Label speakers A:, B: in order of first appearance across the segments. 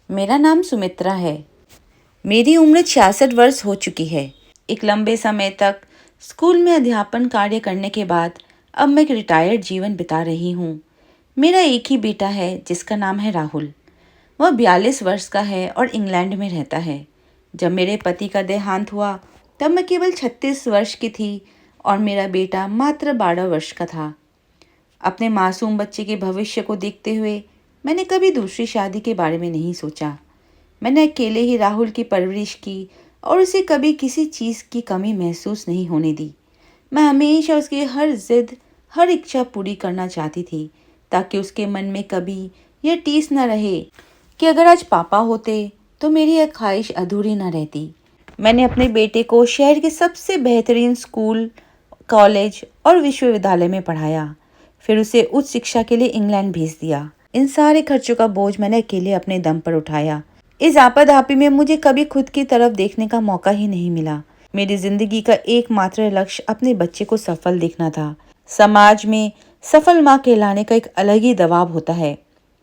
A: मेरा नाम सुमित्रा है। मेरी उम्र 66 वर्ष हो चुकी है। एक लंबे समय तक स्कूल में अध्यापन कार्य करने के बाद अब मैं एक रिटायर्ड जीवन बिता रही हूँ। मेरा एक ही बेटा है जिसका नाम है राहुल। वह 42 वर्ष का है और इंग्लैंड में रहता है। जब मेरे पति का देहांत हुआ तब मैं केवल 36 वर्ष की थी और मेरा बेटा मात्र 12 वर्ष का था। अपने मासूम बच्चे के भविष्य को देखते हुए मैंने कभी दूसरी शादी के बारे में नहीं सोचा। मैंने अकेले ही राहुल की परवरिश की और उसे कभी किसी चीज़ की कमी महसूस नहीं होने दी। मैं हमेशा उसकी हर जिद, हर इच्छा पूरी करना चाहती थी ताकि उसके मन में कभी यह टीस न रहे कि अगर आज पापा होते तो मेरी यह ख्वाहिश अधूरी न रहती। मैंने अपने बेटे को शहर के सबसे बेहतरीन स्कूल, कॉलेज और विश्वविद्यालय में पढ़ाया। फिर उसे उच्च शिक्षा के लिए इंग्लैंड भेज दिया। इन सारे खर्चों का बोझ मैंने अकेले अपने दम पर उठाया। इस आपाधापी में मुझे कभी खुद की तरफ देखने का मौका ही नहीं मिला। मेरी जिंदगी का एकमात्र लक्ष्य अपने बच्चे को सफल देखना था। समाज में सफल माँ कहलाने का एक अलग ही दबाव होता है।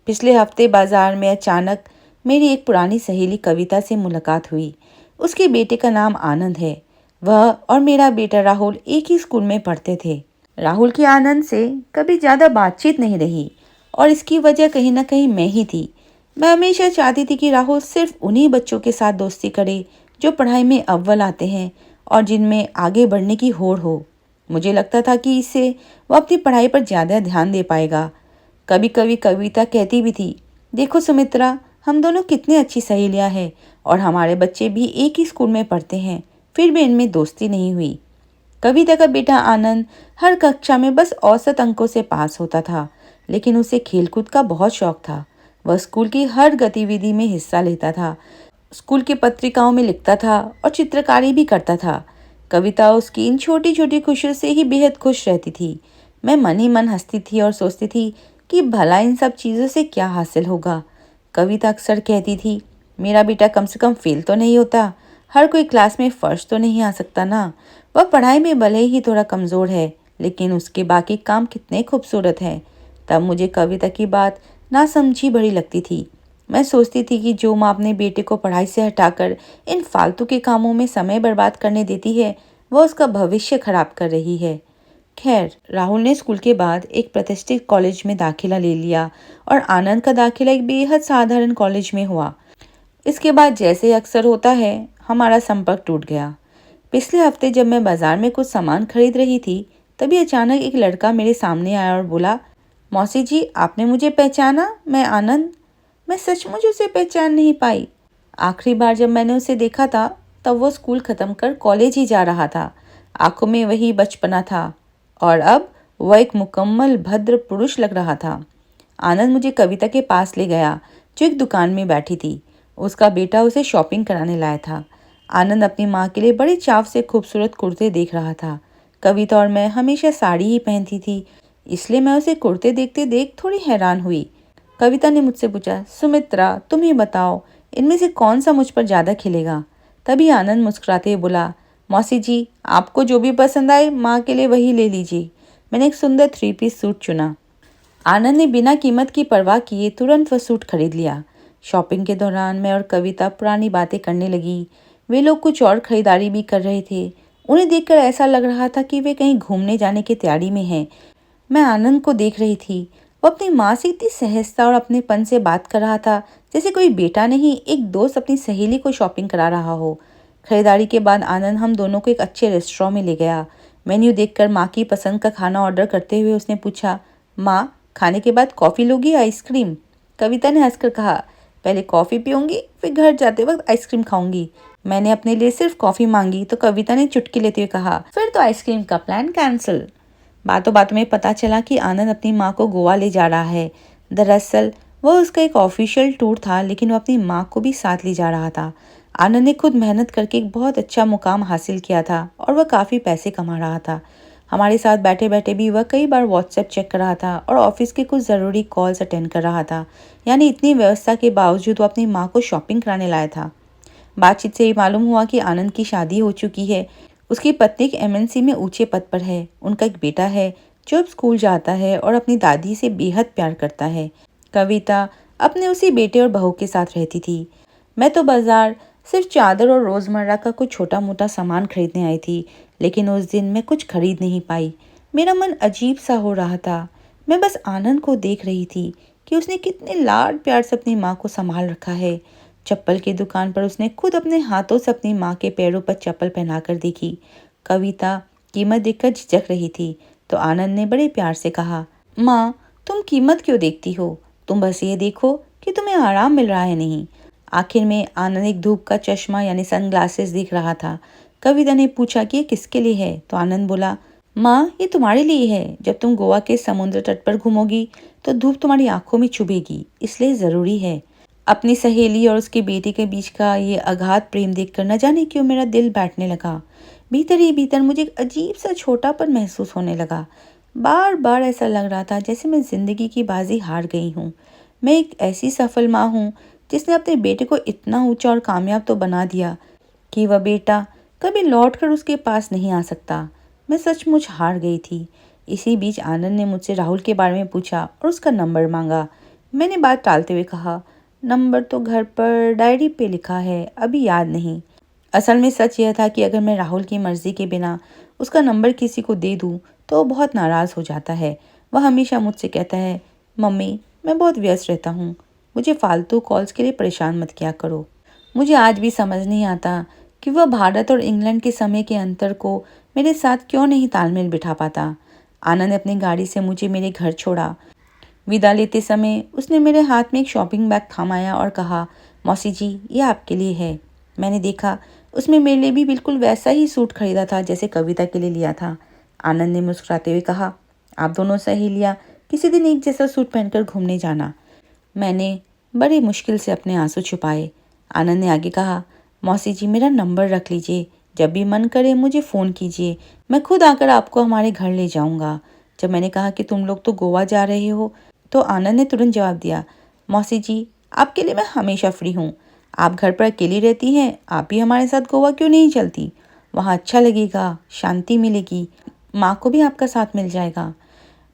A: पिछले हफ्ते बाजार में अचानक मेरी एक पुरानी सहेली कविता से मुलाकात हुई। उसके बेटे का नाम आनंद है। वह और मेरा बेटा राहुल एक ही स्कूल में पढ़ते थे। राहुल की आनंद से कभी ज़्यादा बातचीत नहीं रही और इसकी वजह कहीं ना कहीं मैं ही थी। मैं हमेशा चाहती थी कि राहुल सिर्फ उन्हीं बच्चों के साथ दोस्ती करे जो पढ़ाई में अव्वल आते हैं और जिनमें आगे बढ़ने की होड़ हो। मुझे लगता था कि इससे वह अपनी पढ़ाई पर ज़्यादा ध्यान दे पाएगा। कभी कभी कविता कहती भी थी, देखो सुमित्रा, हम दोनों कितनी अच्छी सहेलियां हैं और हमारे बच्चे भी एक ही स्कूल में पढ़ते हैं, फिर भी इनमें दोस्ती नहीं हुई। कविता का बेटा आनंद हर कक्षा में बस औसत अंकों से पास होता था, लेकिन उसे खेलकूद का बहुत शौक था। वह स्कूल की हर गतिविधि में हिस्सा लेता था, स्कूल की पत्रिकाओं में लिखता था और चित्रकारी भी करता था। कविता उसकी इन छोटी छोटी खुशियों से ही बेहद खुश रहती थी। मैं मन ही मन हंसती थी और सोचती थी कि भला इन सब चीज़ों से क्या हासिल होगा। कविता अक्सर कहती थी, मेरा बेटा कम से कम फेल तो नहीं होता, हर कोई क्लास में फर्स्ट तो नहीं आ सकता ना। वह पढ़ाई में भले ही थोड़ा कमज़ोर है, लेकिन उसके बाकी काम कितने खूबसूरत हैं। तब मुझे कविता की बात नासमझी भरी लगती थी। मैं सोचती थी कि जो माँ अपने बेटे को पढ़ाई से हटाकर इन फालतू के कामों में समय बर्बाद करने देती है, वह उसका भविष्य खराब कर रही है। खैर, राहुल ने स्कूल के बाद एक प्रतिष्ठित कॉलेज में दाखिला ले लिया और आनंद का दाखिला एक बेहद साधारण कॉलेज में हुआ। इसके बाद जैसे अक्सर होता है, हमारा संपर्क टूट गया। पिछले हफ्ते जब मैं बाजार में कुछ सामान खरीद रही थी, तभी अचानक एक लड़का मेरे सामने आया और बोला, मौसी जी, आपने मुझे पहचाना? मैं आनंद। मैं सचमुच उसे पहचान नहीं पाई। आखिरी बार जब मैंने उसे देखा था तब वो स्कूल खत्म कर कॉलेज ही जा रहा था। आंखों में वही बचपना था और अब वह एक मुकम्मल भद्र पुरुष लग रहा था। आनंद मुझे कविता के पास ले गया जो एक दुकान में बैठी थी। उसका बेटा उसे शॉपिंग कराने लाया था। आनंद अपनी माँ के लिए बड़े चाव से खूबसूरत कुर्ते देख रहा था। कविता और मैं हमेशा साड़ी ही पहनती थी, इसलिए मैं उसे कुर्ते देखते देख थोड़ी हैरान हुई। कविता ने मुझसे पूछा, सुमित्रा, तुम ही बताओ, इनमें से कौन सा मुझ पर ज़्यादा खिलेगा? तभी आनंद मुस्कुराते हुए बोला, मौसी जी, आपको जो भी पसंद आए माँ के लिए वही ले लीजिए। मैंने एक सुंदर 3 पीस सूट चुना। आनंद ने बिना कीमत की परवाह किए तुरंत वह सूट खरीद लिया। शॉपिंग के दौरान मैं और कविता पुरानी बातें करने लगी। वे लोग कुछ और खरीदारी भी कर रहे थे। उन्हें देखकर ऐसा लग रहा था कि वे कहीं घूमने जाने की तैयारी में हैं। मैं आनंद को देख रही थी। वो अपनी माँ से इतनी सहजता और अपनेपन से बात कर रहा था जैसे कोई बेटा नहीं, एक दोस्त अपनी सहेली को शॉपिंग करा रहा हो। खरीदारी के बाद आनंद हम दोनों को एक अच्छे रेस्टोरेंट में ले गया। मेन्यू देखकर माँ की पसंद का खाना ऑर्डर करते हुए उसने पूछा, माँ, खाने के बाद कॉफ़ी लोगी या आइसक्रीम? कविता ने हंसकर कहा, पहले कॉफ़ी पीऊँगी, फिर घर जाते वक्त आइसक्रीम खाऊंगी। मैंने अपने लिए सिर्फ कॉफ़ी मांगी तो कविता ने चुटकी लेते हुए कहा, फिर तो आइसक्रीम का प्लान कैंसिल। बातों बातों में पता चला कि आनंद अपनी माँ को गोवा ले जा रहा है। दरअसल वह उसका एक ऑफिशियल टूर था, लेकिन वह अपनी माँ को भी साथ ले जा रहा था। आनंद ने खुद मेहनत करके एक बहुत अच्छा मुकाम हासिल किया था और वह काफ़ी पैसे कमा रहा था। हमारे साथ बैठे बैठे भी वह कई बार व्हाट्सएप चेक कर रहा था और ऑफिस के कुछ ज़रूरी कॉल्स अटेंड कर रहा था। यानी इतनी व्यवस्था के बावजूद वो अपनी माँ को शॉपिंग कराने लाया था। बातचीत से ये मालूम हुआ कि आनंद की शादी हो चुकी है। उसकी पत्नी एक एमएनसी में ऊंचे पद पर है। उनका एक बेटा है जो अब स्कूल जाता है और अपनी दादी से बेहद प्यार करता है। कविता अपने उसी बेटे और बहू के साथ रहती थी। मैं तो बाजार सिर्फ चादर और रोज़मर्रा का कुछ छोटा मोटा सामान खरीदने आई थी, लेकिन उस दिन मैं कुछ खरीद नहीं पाई। मेरा मन अजीब सा हो रहा था। मैं बस आनंद को देख रही थी कि उसने कितने लाड प्यार से अपनी माँ को संभाल रखा है। चप्पल की दुकान पर उसने खुद अपने हाथों से अपनी माँ के पैरों पर चप्पल पहनाकर देखी। कविता कीमत देखकर झिझक रही थी, तो आनंद ने बड़े प्यार से कहा, माँ, तुम कीमत क्यों देखती हो? तुम बस ये देखो कि तुम्हें आराम मिल रहा है नहीं। आखिर में आनंद एक धूप का चश्मा यानी सनग्लासेस दिख रहा था। कविता ने पूछा कि ये किसके लिए है, तो आनंद बोला, माँ, ये तुम्हारे लिए है। जब तुम गोवा के समुद्र तट पर घूमोगी तो धूप तुम्हारी आंखों में चुभेगी, इसलिए ज़रूरी है। अपनी सहेली और उसके बेटे के बीच का ये अगाध प्रेम देखकर न जाने क्यों मेरा दिल बैठने लगा। भीतर ही भीतर मुझे एक अजीब सा छोटापन महसूस होने लगा। बार बार ऐसा लग रहा था जैसे मैं जिंदगी की बाजी हार गई हूँ। मैं एक ऐसी सफल माँ हूँ जिसने अपने बेटे को इतना ऊंचा और कामयाब तो बना दिया कि वह बेटा कभी लौटकर उसके पास नहीं आ सकता। मैं सचमुच हार गई थी। इसी बीच आनंद ने मुझसे राहुल के बारे में पूछा और उसका नंबर मांगा। मैंने बात टालते हुए कहा, नंबर तो घर पर डायरी पे लिखा है, अभी याद नहीं। असल में सच यह था कि अगर मैं राहुल की मर्जी के बिना उसका नंबर किसी को दे दूं तो वो बहुत नाराज़ हो जाता है। वह हमेशा मुझसे कहता है, मम्मी, मैं बहुत व्यस्त रहता हूँ, मुझे फालतू कॉल्स के लिए परेशान मत किया करो। मुझे आज भी समझ नहीं आता कि वह भारत और इंग्लैंड के समय के अंतर को मेरे साथ क्यों नहीं तालमेल बिठा पाता। आनंद ने अपनी गाड़ी से मुझे मेरे घर छोड़ा। विदा लेते समय उसने मेरे हाथ में एक शॉपिंग बैग थमाया और कहा, मौसी जी, ये आपके लिए है। मैंने देखा उसमें मेरे लिए भी बिल्कुल वैसा ही सूट खरीदा था जैसे कविता के लिए लिया था। आनंद ने मुस्कुराते हुए कहा, आप दोनों सहेलियां किसी दिन एक जैसा सूट पहनकर घूमने जाना। मैंने बड़ी मुश्किल से अपने आंसू छुपाए। आनंद ने आगे कहा, मौसी जी, मेरा नंबर रख लीजिए, जब भी मन करे मुझे फ़ोन कीजिए, मैं खुद आकर आपको हमारे घर ले जाऊंगा। जब मैंने कहा कि तुम लोग तो गोवा जा रहे हो, तो आनंद ने तुरंत जवाब दिया, मौसी जी, आपके लिए मैं हमेशा फ्री हूँ। आप घर पर अकेली रहती हैं, आप ही हमारे साथ गोवा क्यों नहीं चलती? वहाँ अच्छा लगेगा, शांति मिलेगी, माँ को भी आपका साथ मिल जाएगा।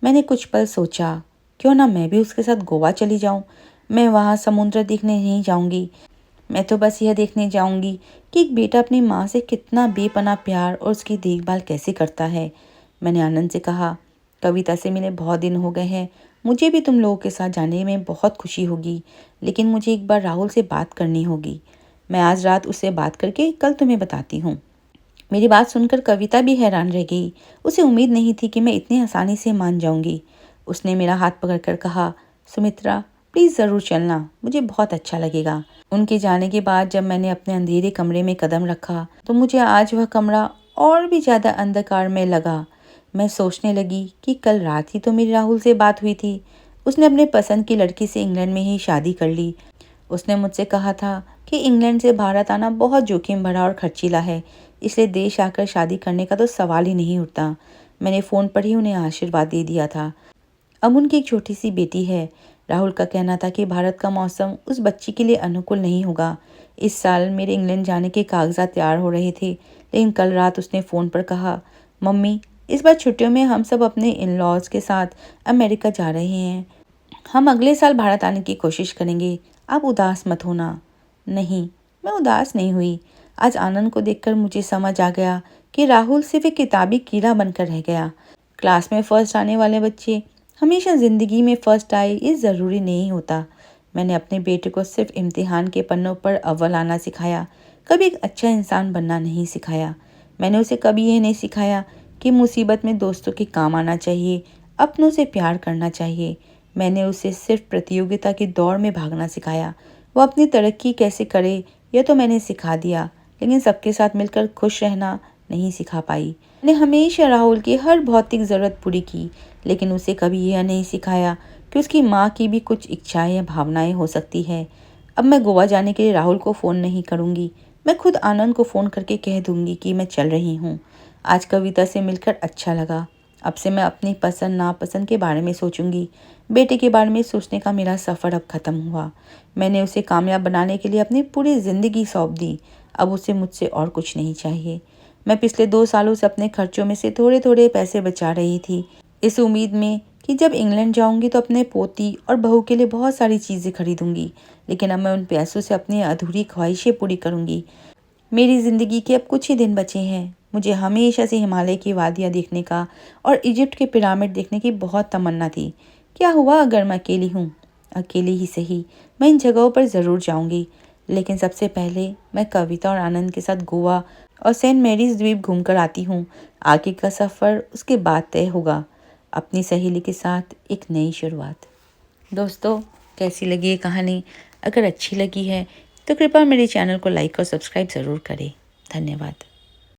A: मैंने कुछ पल सोचा, क्यों ना मैं भी उसके साथ गोवा चली जाऊं। मैं वहाँ समुद्र देखने नहीं जाऊंगी, मैं तो बस यह देखने जाऊंगी कि एक बेटा अपनी माँ से कितना बेपनाह प्यार और उसकी देखभाल कैसे करता है। मैंने आनंद से कहा, कविता से मिले बहुत दिन हो गए हैं, मुझे भी तुम लोगों के साथ जाने में बहुत खुशी होगी, लेकिन मुझे एक बार राहुल से बात करनी होगी। मैं आज रात उससे बात करके कल तुम्हें बताती हूँ। मेरी बात सुनकर कविता भी हैरान रह गई। उसे उम्मीद नहीं थी कि मैं इतनी आसानी से मान जाऊंगी। उसने मेरा हाथ पकड़कर कहा, सुमित्रा, प्लीज़ ज़रूर चलना, मुझे बहुत अच्छा लगेगा। उनके जाने के बाद जब मैंने अपने अंधेरे कमरे में कदम रखा तो मुझे आज वह कमरा और भी ज़्यादा अंधकार में लगा। मैं सोचने लगी कि कल रात ही तो मेरी राहुल से बात हुई थी। उसने अपने पसंद की लड़की से इंग्लैंड में ही शादी कर ली। उसने मुझसे कहा था कि इंग्लैंड से भारत आना बहुत जोखिम भरा और खर्चीला है, इसलिए देश आकर शादी करने का तो सवाल ही नहीं उठता। मैंने फ़ोन पर ही उन्हें आशीर्वाद दे दिया था। अब उनकी एक छोटी सी बेटी है। राहुल का कहना था कि भारत का मौसम उस बच्ची के लिए अनुकूल नहीं होगा। इस साल मेरे इंग्लैंड जाने के कागजात तैयार हो रहे थे, लेकिन कल रात उसने फ़ोन पर कहा, मम्मी, इस बार छुट्टियों में हम सब अपने इन लॉज के साथ अमेरिका जा रहे हैं। हम अगले साल भारत आने की कोशिश करेंगे, आप उदास मत होना। नहीं, मैं उदास नहीं हुई। आज आनंद को देखकर मुझे समझ आ गया कि राहुल सिर्फ एक किताबी कीड़ा बनकर रह गया। क्लास में फर्स्ट आने वाले बच्चे हमेशा ज़िंदगी में फर्स्ट आए, ये ज़रूरी नहीं होता। मैंने अपने बेटे को सिर्फ इम्तिहान के पन्नों पर अव्वल आना सिखाया, कभी एक अच्छा इंसान बनना नहीं सिखाया। मैंने उसे कभी ये नहीं सिखाया कि मुसीबत में दोस्तों के काम आना चाहिए, अपनों से प्यार करना चाहिए। मैंने उसे सिर्फ प्रतियोगिता की दौड़ में भागना सिखाया। वो अपनी तरक्की कैसे करे यह तो मैंने सिखा दिया, लेकिन सबके साथ मिलकर खुश रहना नहीं सिखा पाई। मैंने हमेशा राहुल की हर भौतिक ज़रूरत पूरी की, लेकिन उसे कभी यह नहीं सिखाया कि उसकी माँ की भी कुछ इच्छाएं या भावनाएं हो सकती है। अब मैं गोवा जाने के लिए राहुल को फ़ोन नहीं करूँगी, मैं खुद आनंद को फ़ोन करके कह दूँगी कि मैं चल रही हूँ। आज कविता से मिलकर अच्छा लगा। अब से मैं अपनी पसंद नापसंद के बारे में सोचूंगी। बेटे के बारे में सोचने का मेरा सफ़र अब ख़त्म हुआ। मैंने उसे कामयाब बनाने के लिए अपनी पूरी ज़िंदगी सौंप दी। अब उसे मुझसे और कुछ नहीं चाहिए। मैं पिछले 2 सालों से अपने खर्चों में से थोड़े थोड़े पैसे बचा रही थी, इस उम्मीद में कि जब इंग्लैंड जाऊंगी तो अपने पोती और बहू के लिए बहुत सारी चीज़ें खरीदूंगी, लेकिन अब मैं उन पैसों से अपनी अधूरी ख्वाहिशें पूरी करूंगी। मेरी ज़िंदगी के अब कुछ ही दिन बचे हैं। मुझे हमेशा से हिमालय की वादियाँ देखने का और इजिप्ट के पिरामिड देखने की बहुत तमन्ना थी। क्या हुआ अगर मैं अकेली हूँ? अकेली ही सही, मैं इन जगहों पर ज़रूर जाऊंगी। लेकिन सबसे पहले मैं कविता और आनंद के साथ गोवा और सेंट मैरीज द्वीप घूमकर आती हूँ। आगे का सफ़र उसके बाद तय होगा, अपनी सहेली के साथ एक नई शुरुआत। दोस्तों, कैसी लगी ये कहानी? अगर अच्छी लगी है तो कृपया मेरे चैनल को लाइक और सब्सक्राइब ज़रूर करें। धन्यवाद।